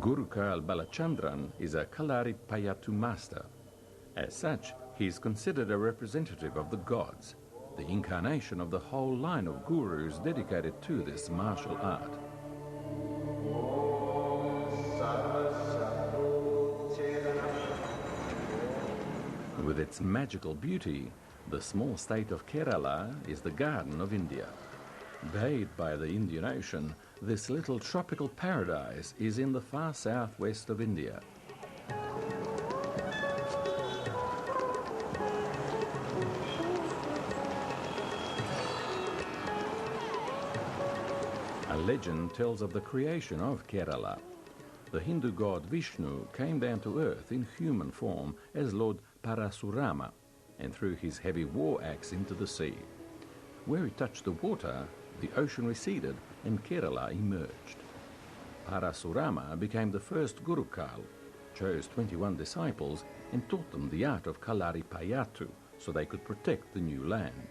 Guru Balachandran is a Kalaripayattu master. As such, he is considered a representative of the gods, the incarnation of the whole line of gurus dedicated to this martial art. With its magical beauty, the small state of Kerala is the garden of India. Bathed by the Indian Ocean, this little tropical paradise is in the far southwest of India. A legend tells of the creation of Kerala. The Hindu god Vishnu came down to earth in human form as Lord Parasurama and threw his heavy war axe into the sea. Where it touched the water, the ocean receded and Kerala emerged. Parasurama became the first Guru Kal, chose 21 disciples and taught them the art of Kalaripayattu so they could protect the new land.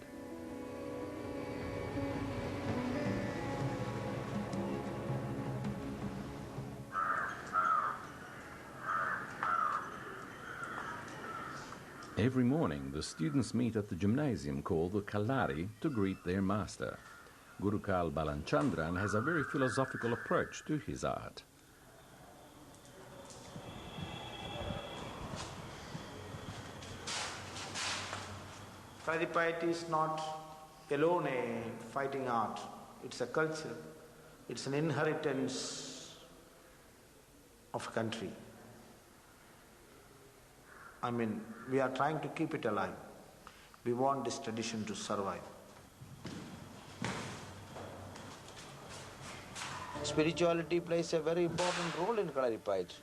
Every morning, the students meet at the gymnasium called the Kalari to greet their master. Guru Balachandran has a very philosophical approach to his art. Kalaripayattu is not alone a fighting art. It's a culture. It's an inheritance of a country. I mean, we are trying to keep it alive. We want this tradition to survive. Spirituality plays a very important role in Kalaripayattu.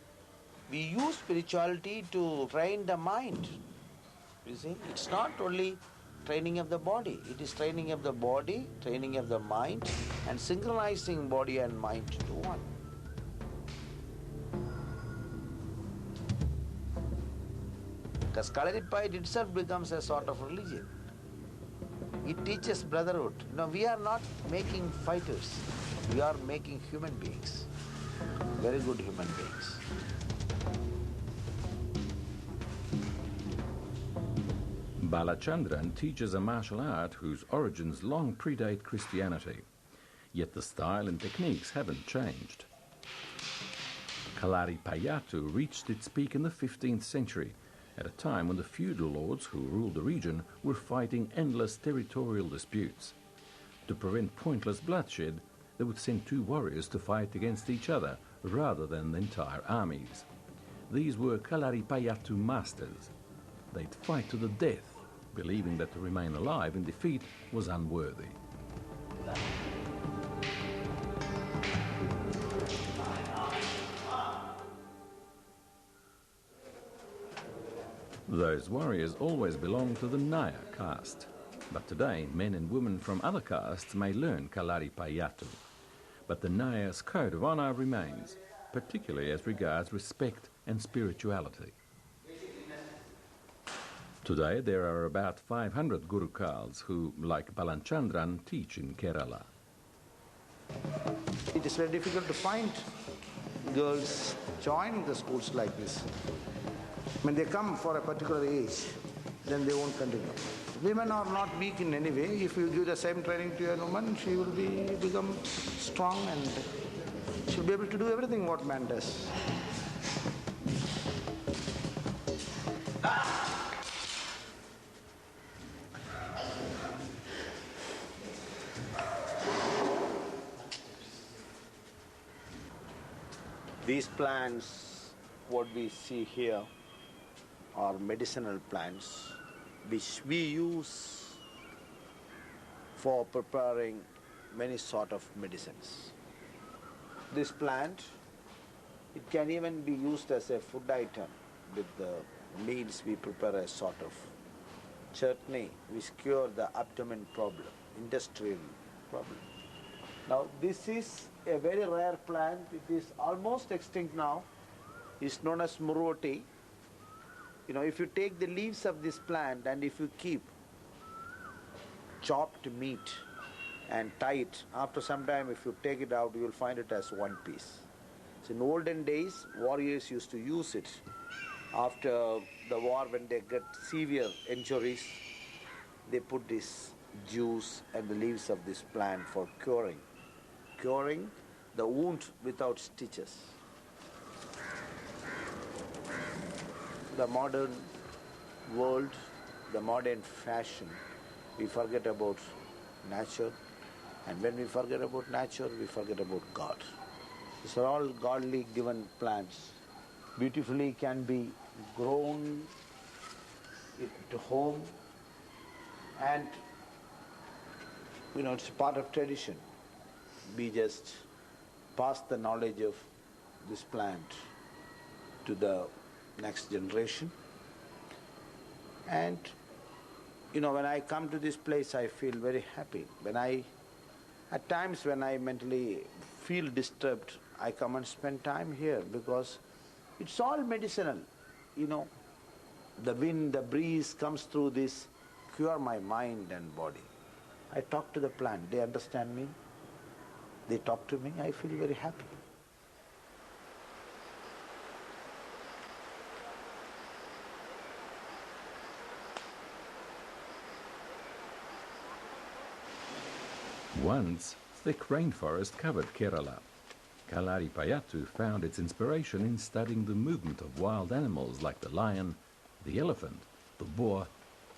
We use spirituality to train the mind. You see, it's not only training of the body, it is training of the body, training of the mind, and synchronizing body and mind to one. Because Kalaripayattu itself becomes a sort of religion. It teaches brotherhood. We are not making fighters. We are making human beings, very good human beings. Balachandran teaches a martial art whose origins long predate Christianity, yet the style and techniques haven't changed. Kalaripayattu reached its peak in the 15th century, at a time when the feudal lords who ruled the region were fighting endless territorial disputes. To prevent pointless bloodshed, they would send two warriors to fight against each other rather than the entire armies. These were Kalaripayattu masters. They'd fight to the death, believing that to remain alive in defeat was unworthy. Those warriors always belonged to the Nair caste, but today men and women from other castes may learn Kalaripayattu. But the Nair's code of honour remains, particularly as regards respect and spirituality. Today there are about 500 Guru Kals who, like Balachandran, teach in Kerala. It is very difficult to find girls joining the schools like this. When they come for a particular age, then they won't continue. Women are not weak in any way. If you give the same training to a woman, she will become strong and she'll be able to do everything what man does. These plants, what we see here, are medicinal plants which we use for preparing many sort of medicines. This plant, it can even be used as a food item. With the meals we prepare a sort of chutney which cure the abdomen problem, industrial problem. Now this is a very rare plant. It is almost extinct now. It's known as muroti. If you take the leaves of this plant and if you keep chopped meat and tie it, after some time if you take it out, you will find it as one piece. So in olden days, warriors used to use it. After the war, when they get severe injuries, they put this juice and the leaves of this plant for curing the wound without stitches. The modern world, the modern fashion, we forget about nature, and when we forget about nature, we forget about God. These are all godly given plants. Beautifully can be grown at home, and it's a part of tradition. We just pass the knowledge of this plant to the next generation. And when I come to this place, I feel very happy. At times when I mentally feel disturbed, I come and spend time here because it's all medicinal. The wind, the breeze comes through this, cure my mind and body. I talk to the plant, they understand me, they talk to me, I feel very happy. Once, thick rainforest covered Kerala. Kalaripayattu found its inspiration in studying the movement of wild animals like the lion, the elephant, the boar,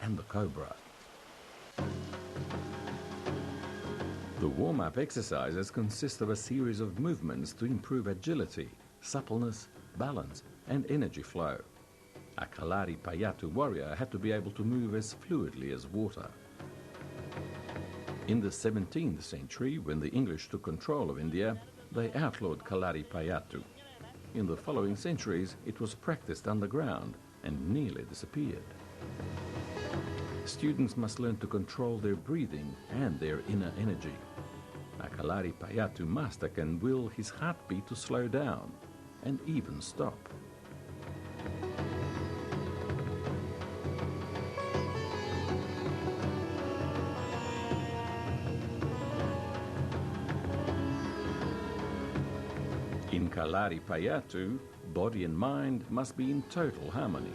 and the cobra. The warm-up exercises consist of a series of movements to improve agility, suppleness, balance, and energy flow. A Kalaripayattu warrior had to be able to move as fluidly as water. In the 17th century, when the English took control of India, they outlawed Kalaripayattu. In the following centuries, it was practiced underground and nearly disappeared. Students must learn to control their breathing and their inner energy. A Kalaripayattu master can will his heartbeat to slow down and even stop. In Kalaripayattu, body and mind must be in total harmony.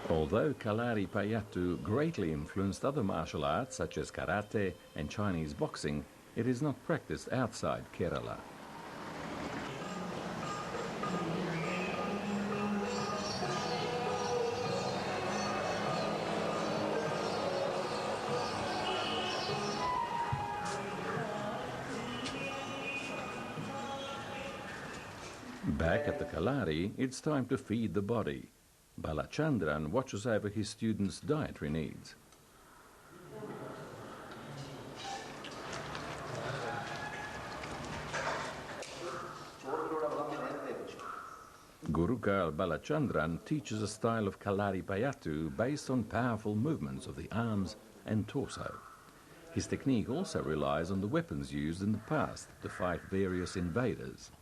Although Kalaripayattu greatly influenced other martial arts such as karate and Chinese boxing, it is not practiced outside Kerala. Back at the Kalari, it's time to feed the body. Balachandran watches over his students' dietary needs. Guru Balachandran teaches a style of Kalaripayattu based on powerful movements of the arms and torso. His technique also relies on the weapons used in the past to fight various invaders.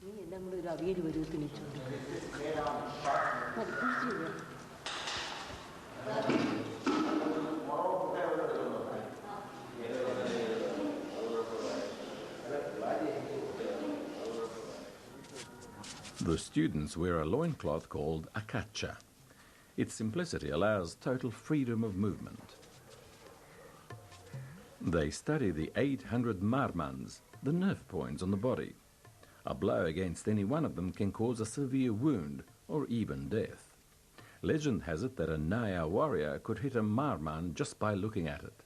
The students wear a loincloth called a kacha. Its simplicity allows total freedom of movement. They study the 800 marmans, the nerve points on the body. A blow against any one of them can cause a severe wound or even death. Legend has it that a Nair warrior could hit a marman just by looking at it.